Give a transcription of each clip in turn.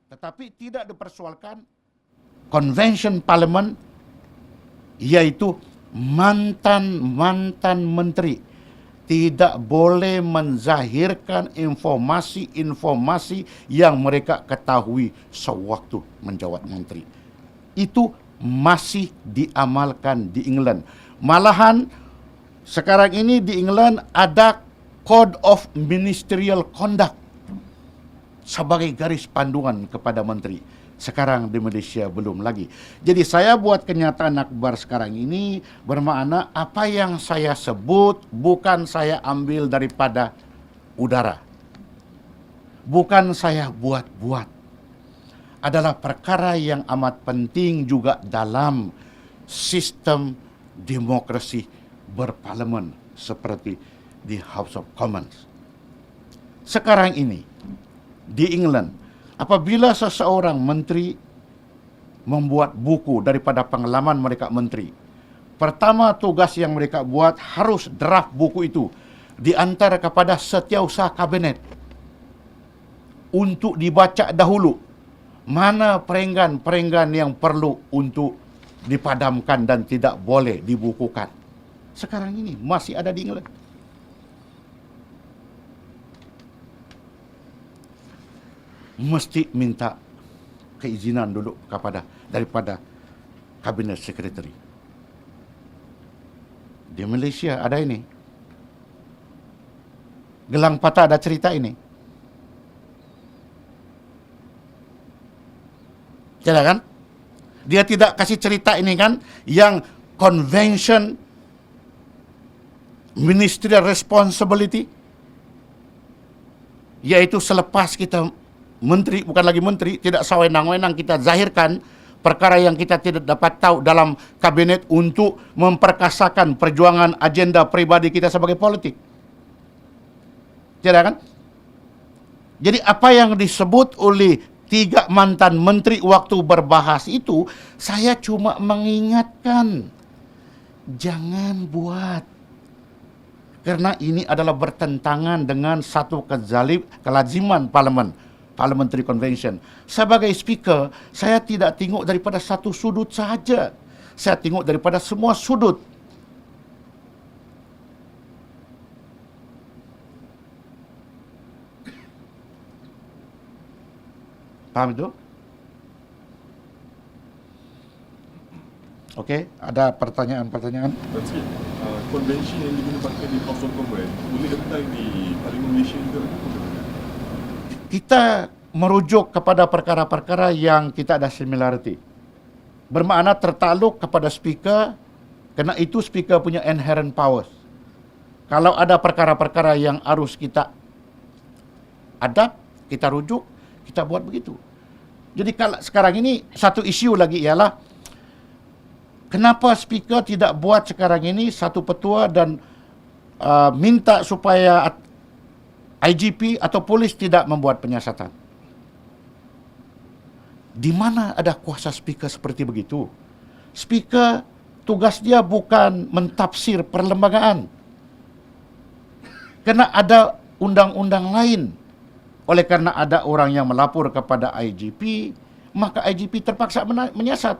Tetapi tidak dipersoalkan Convention Parlimen, iaitu mantan-mantan menteri tidak boleh menzahirkan informasi-informasi yang mereka ketahui sewaktu menjawat menteri. Itu masih diamalkan di England. Malahan sekarang ini di England ada Code of Ministerial Conduct sebagai garis panduan kepada menteri. Sekarang di Malaysia belum lagi. Jadi saya buat kenyataan akbar sekarang ini bermakna apa yang saya sebut bukan saya ambil daripada udara. Bukan saya buat-buat. Adalah perkara yang amat penting juga dalam sistem demokrasi berparlimen seperti di House of Commons. Sekarang ini di England, apabila seseorang menteri membuat buku daripada pengalaman mereka menteri, pertama tugas yang mereka buat harus draft buku itu diantar kepada setiausaha kabinet untuk dibaca dahulu. Mana perenggan-perenggan yang perlu untuk dipadamkan dan tidak boleh dibukukan. Sekarang ini masih ada di England. Mesti minta keizinan dulu daripada Cabinet Secretary. Di Malaysia ada ini. Gelang Patah ada cerita ini. Tidak kan? Dia tidak kasih cerita ini kan, yang Convention Ministerial Responsibility, yaitu selepas kita menteri, bukan lagi menteri, tidak sewenang-wenang kita zahirkan perkara yang kita tidak dapat tahu dalam kabinet untuk memperkasakan perjuangan agenda pribadi kita sebagai politik. Tidak kan? Jadi apa yang disebut oleh 3 mantan menteri waktu berbahas itu, saya cuma mengingatkan, jangan buat. Karena ini adalah bertentangan dengan satu kelaziman parlimen. Parliamentary Convention. Sebagai speaker, saya tidak tengok daripada satu sudut sahaja. Saya tengok daripada semua sudut. Faham itu? Okey, ada pertanyaan-pertanyaan? Konvensi yang digunakan di House of Commons boleh apply di Parlimen Malaysia juga? Kita merujuk kepada perkara-perkara yang kita ada similarity. Bermakna tertakluk kepada speaker, kerana itu speaker punya inherent powers. Kalau ada perkara-perkara yang harus kita adapt, kita rujuk, kita buat begitu. Jadi kalau sekarang ini satu isu lagi ialah kenapa speaker tidak buat sekarang ini satu petua dan minta supaya IGP atau polis tidak membuat penyiasatan. Di mana ada kuasa speaker seperti begitu? Speaker tugas dia bukan mentafsir perlembagaan. Kerana ada undang-undang lain. Oleh kerana ada orang yang melapor kepada IGP, maka IGP terpaksa menyiasat.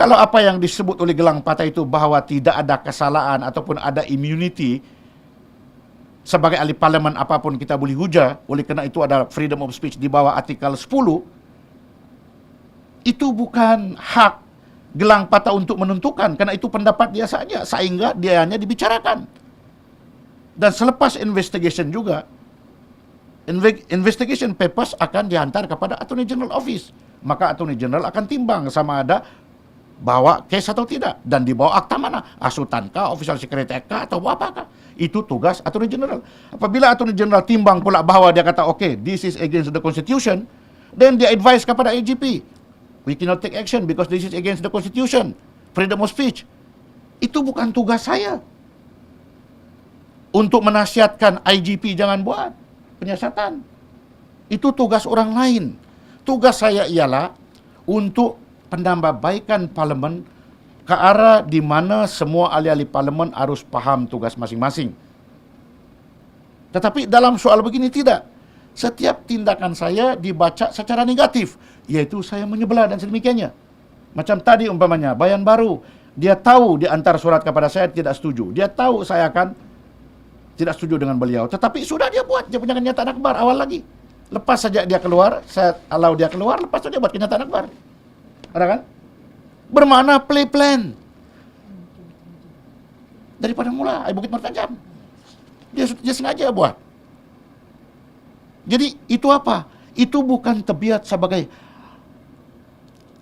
Kalau apa yang disebut oleh Gelang Patah itu bahawa tidak ada kesalahan ataupun ada immunity, sebagai ahli parlimen apapun kita boleh hujah, oleh kerana itu ada freedom of speech di bawah artikel 10, itu bukan hak Gelang Patah untuk menentukan, kerana itu pendapat dia saja, sehingga dia hanya dibicarakan. Dan selepas investigation juga, investigation papers akan dihantar kepada Attorney General Office. Maka Attorney General akan timbang sama ada bawa kes atau tidak, dan dibawa akta mana, asutan kah, official secretary kah, atau apakah. Itu tugas Attorney General. Apabila Attorney General timbang pula bahawa dia kata, okay, this is against the Constitution, then dia advise kepada IGP, we cannot take action because this is against the Constitution, freedom of speech. Itu bukan tugas saya untuk menasihatkan IGP jangan buat penyiasatan. Itu tugas orang lain. Tugas saya ialah untuk penambahbaikan parlimen ke arah di mana semua ahli-ahli parlimen harus faham tugas masing-masing. Tetapi dalam soal begini tidak. setiap tindakan saya dibaca secara negatif, yaitu saya menyebelah dan sedemikiannya. Macam tadi umpamanya, Bayan Baru, dia tahu di antara surat kepada saya tidak setuju. Dia tahu saya akan tidak setuju dengan beliau, tetapi sudah dia buat, dia punya kenyataan akbar awal lagi. Lepas saja dia keluar, saya allow dia keluar, lepas saja dia buat kenyataan akbar. Ada kan? Bermakna play plan. Daripada mula, Bukit Mertajam. Dia sengaja buat. Jadi itu apa? Itu bukan tabiat sebagai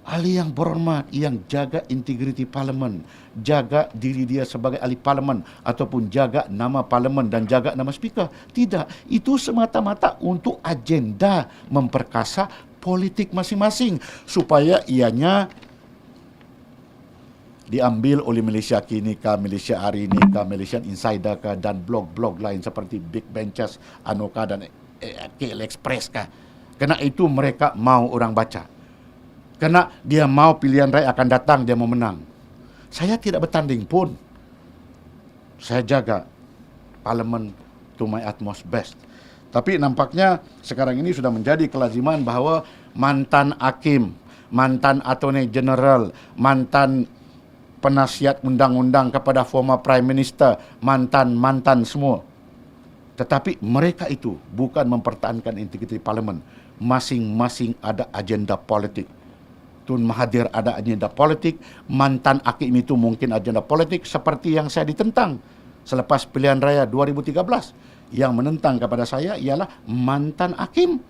ahli yang berhormat, yang jaga integriti parlimen, jaga diri dia sebagai ahli parlimen, ataupun jaga nama parlimen dan jaga nama speaker. Tidak, itu semata-mata untuk agenda memperkasa politik masing-masing, supaya ianya diambil oleh Malaysia Kini kah, Malaysia Hari Ini kah, Malaysian Insider kah, dan blog-blog lain seperti Big Benches, Anoka dan KL Express kah. Kerana itu mereka mau orang baca. Kerana dia mau pilihan raya akan datang, dia mau menang. Saya tidak bertanding pun. Saya jaga parlimen to my utmost best. Tapi nampaknya sekarang ini sudah menjadi kelaziman bahawa mantan hakim, mantan attorney general, mantan penasihat undang-undang kepada former prime minister, mantan semua. Tetapi mereka itu bukan mempertahankan integriti parlimen. Masing-masing ada agenda politik. Tun Mahathir ada agenda politik, mantan hakim itu mungkin agenda politik, seperti yang saya ditentang selepas pilihan raya 2013. Yang menentang kepada saya ialah mantan hakim.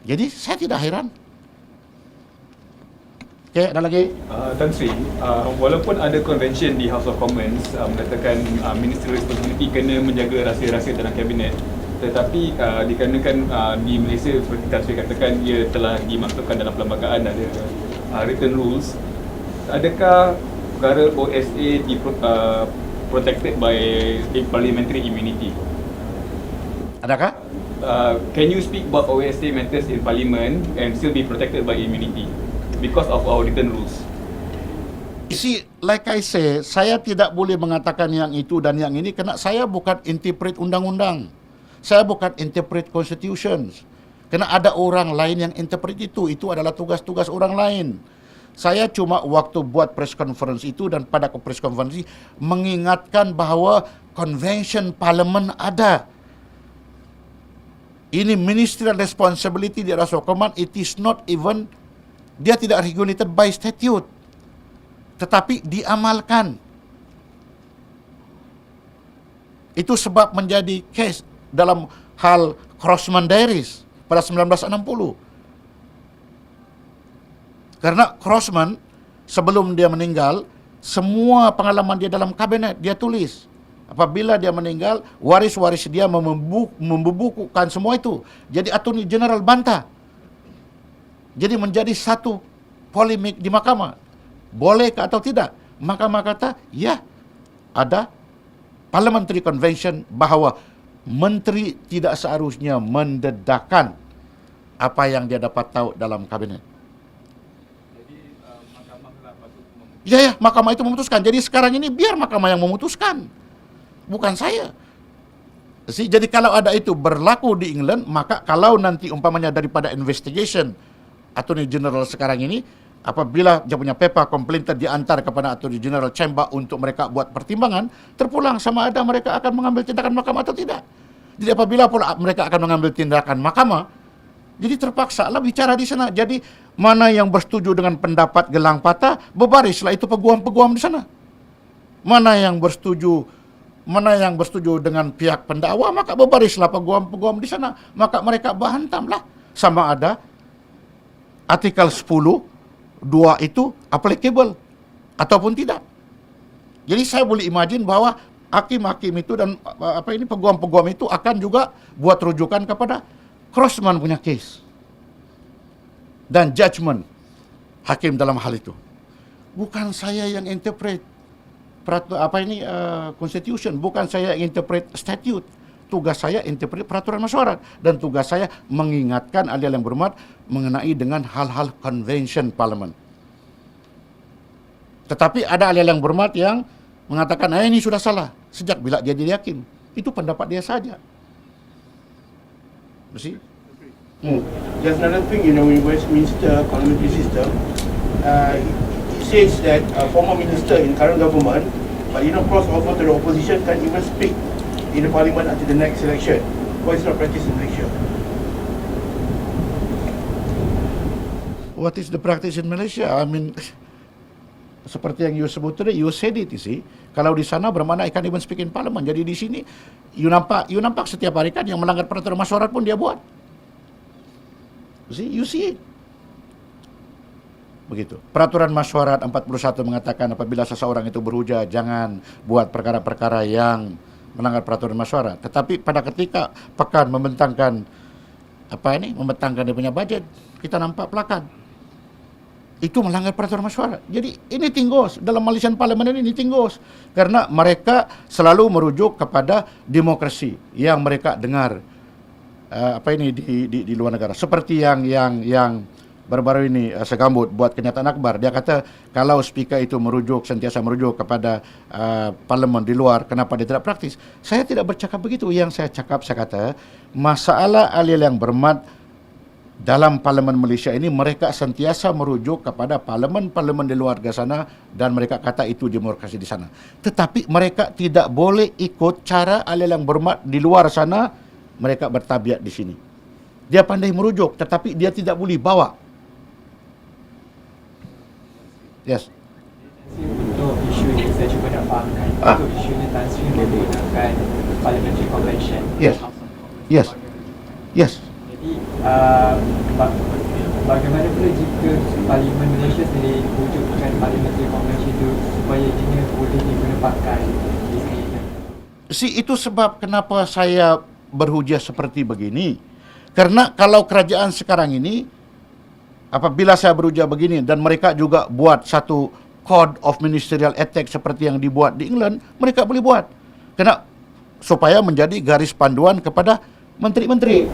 Jadi saya tidak heran. Okey, ada lagi? Tan Sri, walaupun ada convention di House of Commons mengatakan ministerial responsibility kena menjaga rahsia-rahsia dalam kabinet, tetapi dikarenakan di Malaysia seperti Tan Sri katakan, ia telah dimasukkan dalam perlembagaan, ada written rules. Adakah perkara OSA protected by parliamentary immunity? Adakah? Can you speak about OSA matters in parliament and still be protected by immunity because of our written rules? You see, like I say, saya tidak boleh mengatakan yang itu dan yang ini kerana saya bukan interpret undang-undang. Saya bukan interpret constitutions. Kerana ada orang lain yang interpret itu. Itu adalah tugas-tugas orang lain. Saya cuma waktu buat press conference itu dan pada press conference mengingatkan bahawa convention parlimen ada. Ini ministerial responsibility di House of Commons. It is not even, dia tidak regulated by statute, tetapi diamalkan. Itu sebab menjadi case dalam hal Crossman Diaries pada 1960. Karena Crossman sebelum dia meninggal, semua pengalaman dia dalam kabinet dia tulis. Apabila dia meninggal, waris-waris dia membukukan semua itu. Jadi Attorney General bantah. Jadi menjadi satu polemik di mahkamah. Boleh ke atau tidak? Mahkamah kata, ya, ada Parliamentary Convention bahawa menteri tidak seharusnya mendedahkan apa yang dia dapat tahu dalam kabinet. Jadi mahkamah patut Ya, mahkamah itu memutuskan. Jadi sekarang ini biar mahkamah yang memutuskan. Bukan saya. Jadi kalau ada itu berlaku di England, maka kalau nanti umpamanya daripada investigation Attorney General sekarang ini, apabila dia punya paper komplain diantar kepada Attorney General Chamber untuk mereka buat pertimbangan, terpulang sama ada mereka akan mengambil tindakan mahkamah atau tidak. Jadi apabila pula mereka akan mengambil tindakan mahkamah, jadi terpaksa lah bicara di sana. Jadi mana yang bersetuju dengan pendapat gelang patah, berbarislah itu peguam-peguam di sana. Mana yang bersetuju dengan pihak pendakwa, maka berbarislah peguam-peguam di sana. Maka mereka berhantamlah sama ada artikel 10 2 itu applicable ataupun tidak. Jadi saya boleh imagine bahawa hakim-hakim itu dan peguam-peguam itu akan juga buat rujukan kepada Crossman punya case dan judgement hakim dalam hal itu. Bukan saya yang interpret constitution, bukan saya yang interpret statute. Tugas saya interpret peraturan mesyuarat dan tugas saya mengingatkan ahli yang berhormat mengenai dengan hal-hal convention parliament. Tetapi ada ahli yang berhormat yang mengatakan ini sudah salah sejak bila dia jadi hakim. Itu pendapat dia saja. You see? There's another thing, in Westminster parliamentary system, it says that a former minister in current government, but cross over to the opposition, can't even speak in the parliament until the next election. Why is not practiced in Malaysia? What is the practice in Malaysia? I mean, seperti yang you sebut tadi, you said it, you see. Kalau di sana bermakna I can't even speak in parliament. Jadi di sini, you nampak setiap hari kan yang melanggar peraturan masyarakat pun dia buat. You see it. Begitu. Peraturan masyarakat 41 mengatakan apabila seseorang itu berhujah, jangan buat perkara-perkara yang melanggar peraturan masyarakat. Tetapi pada ketika Pekan membentangkan dia punya bajet, kita nampak pelakan. Itu melanggar peraturan masyarakat. Jadi ini tinggus dalam Malaysian Parliament ini tinggus karena mereka selalu merujuk kepada demokrasi yang mereka dengar di luar negara. Seperti yang baru-baru ini Segambut buat kenyataan akbar. Dia kata kalau speaker itu sentiasa merujuk kepada parlimen di luar, kenapa dia tidak praktis? Saya tidak bercakap begitu. Yang saya kata masalah ahli yang bermat dalam parlimen Malaysia ini mereka sentiasa merujuk kepada parlimen-parlimen di luar sana dan mereka kata itu demokrasi di sana. Tetapi mereka tidak boleh ikut cara ahli yang bermat di luar sana, mereka bertabiat di sini. Dia pandai merujuk tetapi dia tidak boleh bawa. Yes. Untuk isu ini saya cuba nak fahamkan. Untuk isu ini Tan Sri menggunakan Parliamentary Convention. Yes. Jadi bagaimana pula jika Parlimen Malaysia sendiri wujudkan Parliamentary Convention itu supaya ini boleh digunakan di sini? Itu sebab kenapa saya berhujah seperti begini. Karena kalau kerajaan sekarang ini, apabila saya berhujah begini dan mereka juga buat satu Code of Ministerial Ethics seperti yang dibuat di England, mereka boleh buat. Karena supaya menjadi garis panduan kepada menteri-menteri.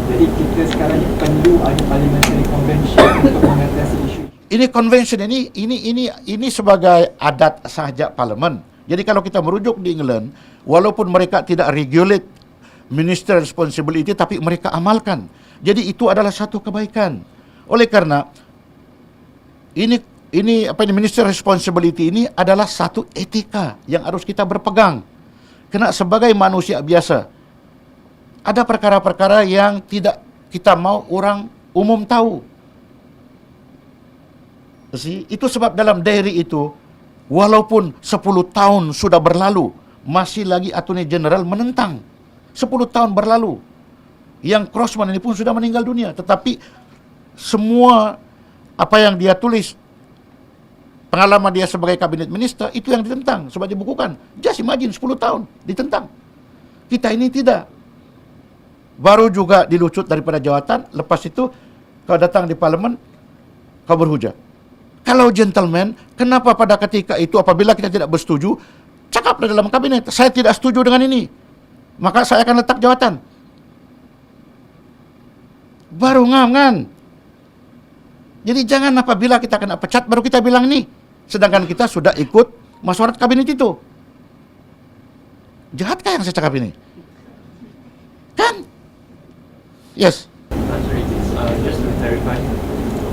Jadi kita sekarang ini perlu ada Parliamentary Convention untuk mengatasi isu. Ini convention ini sebagai adat sahaja parlimen. Jadi kalau kita merujuk di England, walaupun mereka tidak regulate ministerial responsibility tapi mereka amalkan. Jadi itu adalah satu kebaikan. Oleh karena ini ministerial responsibility ini adalah satu etika yang harus kita berpegang. Karena sebagai manusia biasa ada perkara-perkara yang tidak kita mau orang umum tahu. Itu sebab dalam diary itu walaupun 10 tahun sudah berlalu masih lagi Attorney General menentang. 10 tahun berlalu. Yang Crossman ini pun sudah meninggal dunia. Tetapi semua apa yang dia tulis, pengalaman dia sebagai kabinet minister, itu yang ditentang. Sebab dibukukan. Just imagine 10 tahun ditentang. Kita ini tidak. Baru juga dilucut daripada jawatan. Lepas itu kau datang di parlimen, kau berhujah. Kalau gentleman, kenapa pada ketika itu apabila kita tidak bersetuju, cakaplah dalam kabinet, saya tidak setuju dengan ini. Maka saya akan letak jawatan. Baru ngam kan? Jadi jangan apabila kita kena pecat, baru kita bilang ini. Sedangkan kita sudah ikut masyarakat kabinet itu. Jahatkah yang saya cakap ini? Kan? Yes. Just to clarify,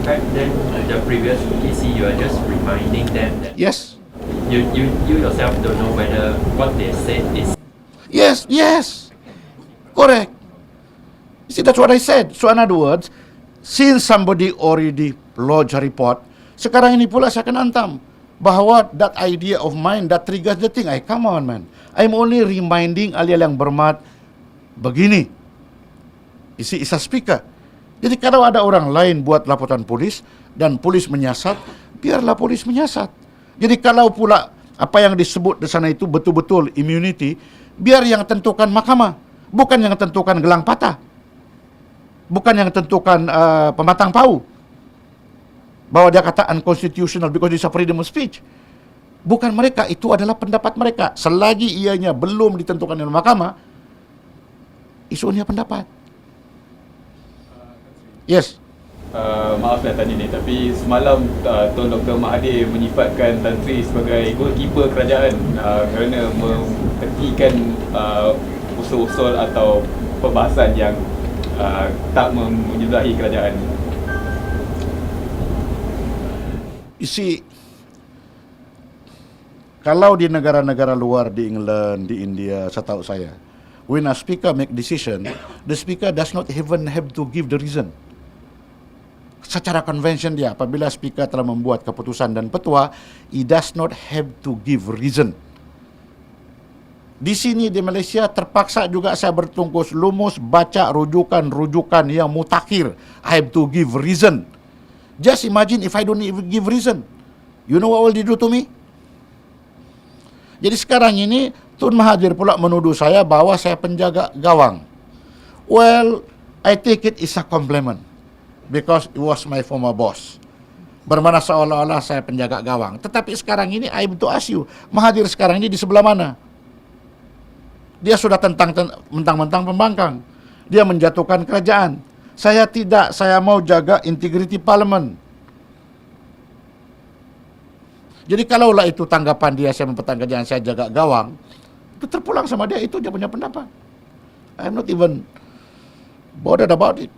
back then the previous PC, you are just reminding them that Yes. you yourself don't know whether what they said is. Yes. Correct. See, that's what I said. So in other words, since somebody already lodge a report, sekarang ini pula saya akan hantam bahawa that idea of mine that triggers the thing. Come on man. I'm only reminding ahli yang bermat begini. Isi speaker. Jadi kalau ada orang lain buat laporan polis dan polis menyiasat, biarlah polis menyiasat. Jadi kalau pula apa yang disebut di sana itu betul-betul immunity, biar yang tentukan mahkamah, bukan yang tentukan gelang patah. Bukan yang tentukan pematang pau. Bahwa dia kata unconstitutional because it's a freedom of speech. Bukan mereka, itu adalah pendapat mereka. Selagi ianya belum ditentukan oleh mahkamah, isunya pendapat. Yes. Maaf nak tanya ni, tapi semalam Tuan Dr. Mahathir menyifatkan Tan Sri sebagai goalkeeper kerajaan kerana menghentikan usul-usul atau perbahasan yang tak menyebelahi kerajaan. You see, kalau di negara-negara luar, di England, di India, setahu saya, when a speaker make decision, the speaker does not even have to give the reason. Secara convention dia, apabila speaker telah membuat keputusan dan petua, he does not have to give reason. Di sini di Malaysia terpaksa juga saya bertungkus lumus baca rujukan-rujukan yang mutakhir. I have to give reason. Just imagine if I don't even give reason. You know what will they do to me? Jadi sekarang ini Tun Mahathir pula menuduh saya bahwa saya penjaga gawang. Well, I take it is a compliment because it was my former boss. Bermana seolah-olah saya penjaga gawang. Tetapi sekarang ini I have to ask you, Mahathir sekarang ini di sebelah mana? Dia sudah mentang-mentang pembangkang. Dia menjatuhkan kerajaan. Saya tidak, saya mau jaga integriti parlimen. Jadi kalaulah itu tanggapan dia, saya mempertahankan kerjaan, saya jaga gawang, itu terpulang sama dia, itu dia punya pendapat. I'm not even bothered about it.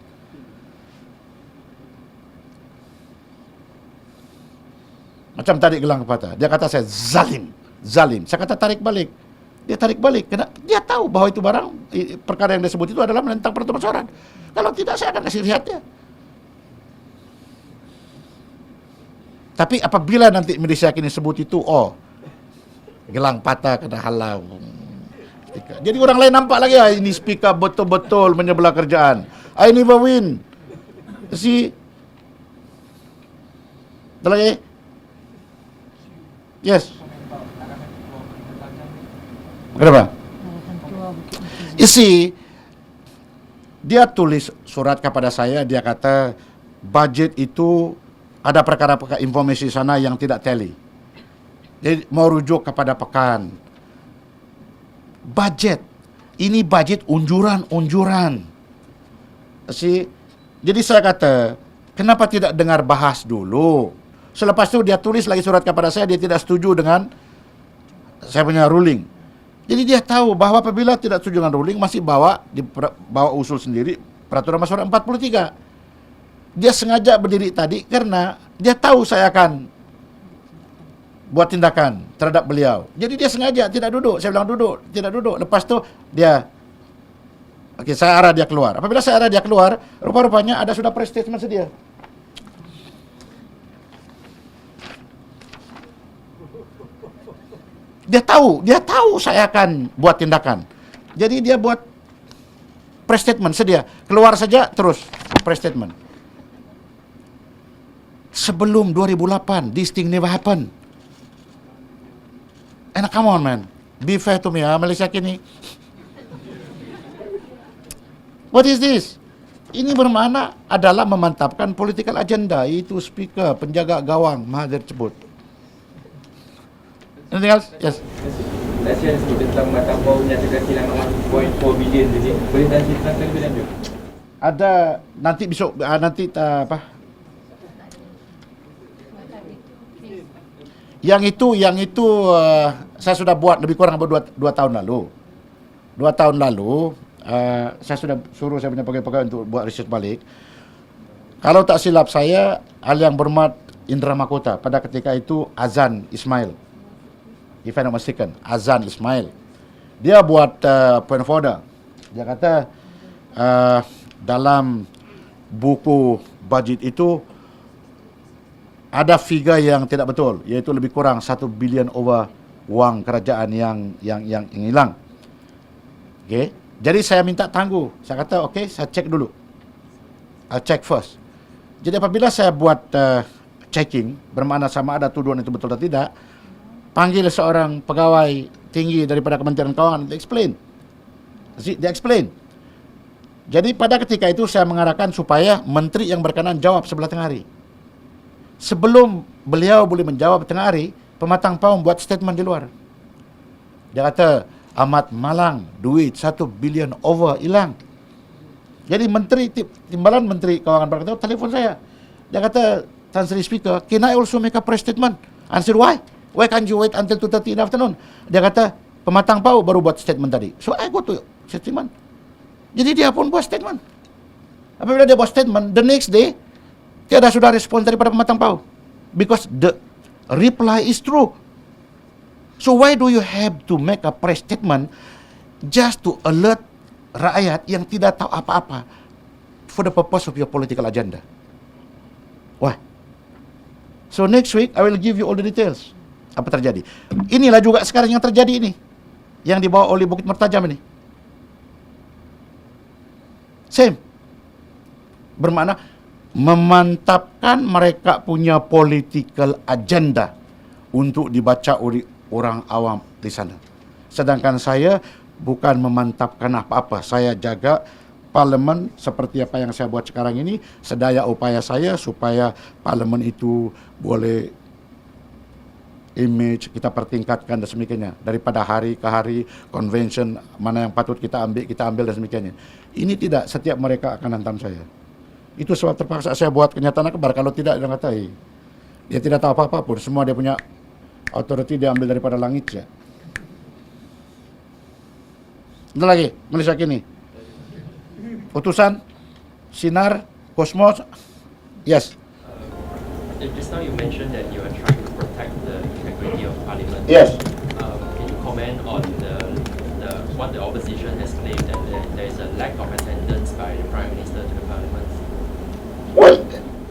Macam tarik gelang kepala. Dia kata saya zalim. Saya kata tarik balik. Dia tarik balik. Karena dia tahu bahwa itu barang, perkara yang dia sebut itu adalah menentang peraturan. Kalau tidak, saya akan kasih lihatnya. Tapi apabila nanti Malaysia kini sebut itu, gelang patah kena halau. Jadi orang lain nampak lagi, ini speaker betul-betul menyebelah kerjaan. I never win. See? Ada lagi? Yes. Kenapa? You see, dia tulis surat kepada saya, dia kata budget itu ada perkara-perkara informasi sana yang tidak tally. Jadi mau rujuk kepada pekan. Budget. Ini budget unjuran-unjuran. See? Jadi saya kata, kenapa tidak dengar bahas dulu? Selepas itu dia tulis lagi surat kepada saya, dia tidak setuju dengan saya punya ruling. Jadi dia tahu bahwa apabila tidak setuju dengan ruling, masih bawa usul sendiri peraturan Mahkamah 43. Dia sengaja berdiri tadi karena dia tahu saya akan buat tindakan terhadap beliau. Jadi dia sengaja tidak duduk. Saya bilang duduk, tidak duduk. Lepas tu dia, saya arah dia keluar. Apabila saya arah dia keluar, rupa-rupanya ada sudah press statement sedia. Dia tahu saya akan buat tindakan. Jadi dia buat press statement sedia. Keluar saja terus press statement. Sebelum 2008, this thing never happen. And come on man, be fair to me Malaysia kini. What is this? Ini bermakna adalah memantapkan political agenda. Itu speaker, penjaga gawang Mahathir sebut. Anything else? Yes. Malaysia sebut tentang Matambau menyatakan kehilangan 1.4 bilion jadi boleh dan ceritakan lebih lanjut. Ada nanti besok Yang itu saya sudah buat lebih kurang 2 tahun lalu. 2 tahun lalu saya sudah suruh saya punya pegawai-pegawai untuk buat research balik. Kalau tak silap saya, Al Yang Berhormat Indra Mahkota pada ketika itu Azan Ismail. If I'm not mistaken, Azan Ismail. Dia buat point of order. Dia kata dalam buku budget itu ada figure yang tidak betul, iaitu lebih kurang 1 bilion over wang kerajaan yang hilang. Okay. Jadi saya minta tangguh. Saya kata saya cek dulu. I'll check first. Jadi apabila saya buat checking, bermakna sama ada tuduhan itu betul atau tidak, panggil seorang pegawai tinggi daripada Kementerian Keuangan untuk explain. Dia explain. Jadi pada ketika itu saya mengarahkan supaya menteri yang berkenan jawab sebelah tengah hari. Sebelum beliau boleh menjawab tengah hari, Pematang Paum buat statement di luar. Dia kata, amat malang, duit 1 bilion over hilang. Jadi timbalan Menteri Keuangan berkata, telefon saya. Dia kata, Tan Sri Speaker, can I also make a press statement? I said, why? Why can't you wait until 2:30 in the afternoon? Dia kata, Pematang Paum baru buat statement tadi. So I go to statement. Jadi dia pun buat statement. Apabila dia buat statement, the next day, tiada sudah respon daripada pematang pau. Because the reply is true. So why do you have to make a press statement just to alert rakyat yang tidak tahu apa-apa for the purpose of your political agenda? Why? So next week, I will give you all the details. Apa terjadi? Inilah juga sekarang yang terjadi ini. Yang dibawa oleh Bukit Mertajam ini. Same. Bermakna memantapkan mereka punya political agenda untuk dibaca oleh orang awam di sana. Sedangkan saya bukan memantapkan apa-apa. Saya jaga parlimen seperti apa yang saya buat sekarang ini, sedaya upaya saya supaya parlimen itu boleh image kita pertingkatkan dan semikanya. Daripada hari ke hari, convention, mana yang patut kita ambil dan semikanya. Ini tidak, setiap mereka akan hantam saya. Itu sebab terpaksa saya buat kenyataan akbar. Kalau tidak, dia kata, dia tidak tahu apa-apa pun. Semua dia punya authority dia ambil daripada langit ya. Ada lagi, Malaysia kini. Utusan, Sinar, Kosmos, yes. Just now you mentioned that you are trying to protect the integrity of Parliament. Yes. Can you comment on what the opposition has claimed that there is a lack of attendance by the Prime Minister to the Parliament? Well,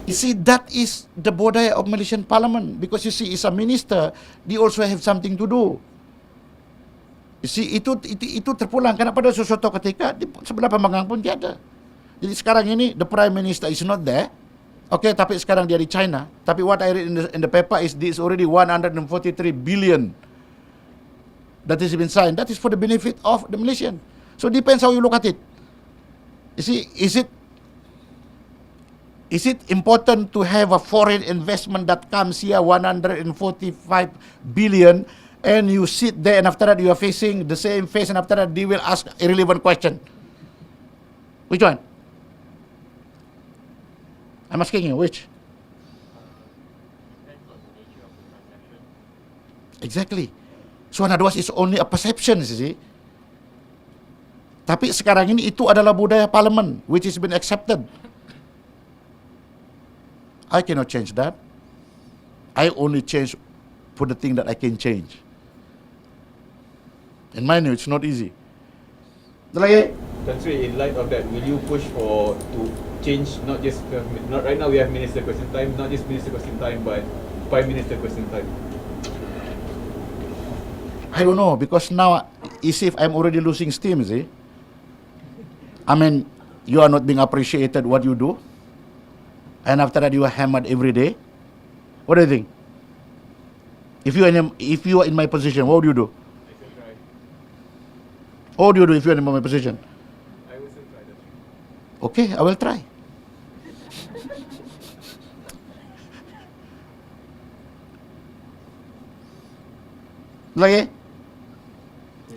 you see, that is the budaya of Malaysian Parliament. Because you see, as a minister, they also have something to do. You see, itu terpulang. Karena pada sesuatu ketika, di sebelah pemegang pun tiada. Jadi sekarang ini, the Prime Minister is not there. Okay, tapi sekarang dia di China. Tapi what I read in the paper is this already 143 billion that has been signed. That is for the benefit of the Malaysian. So depends how you look at it. You see, is it important to have a foreign investment that comes here 145 billion and you sit there and after that you are facing the same face and after that they will ask irrelevant question? Which one? I'm asking you, which? Depends on the nature of the transaction. Exactly. So in other words, it's only a perception, you see. Tapi sekarang ini itu adalah budaya parlimen, which has been accepted. I cannot change that. I only change for the thing that I can change. And mind you, it's not easy. Ada lagi? Tan Sri, in light of that, will you push for to change not just not right now we have minister question time, not just minister question time, but Prime Minister question time? I don't know, because now, as if I'm already losing steam, see? I mean, you are not being appreciated what you do. And after that, you are hammered every day. What do you think? If you are in my position, what would you do? I still try. What would you do if you are in my position? I will still try that. Okay, I will try. Lagi?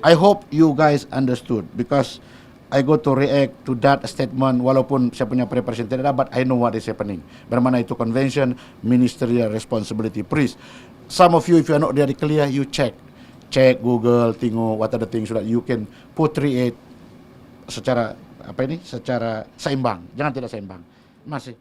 I hope you guys understood because I go to react to that statement walaupun saya punya preparation tidak ada, but I know what is happening. Bermana itu convention, ministerial responsibility. Please, some of you if you are not very clear, you check Google, tengok what are the things so that you can portray it secara secara seimbang. Jangan tidak seimbang. Masih.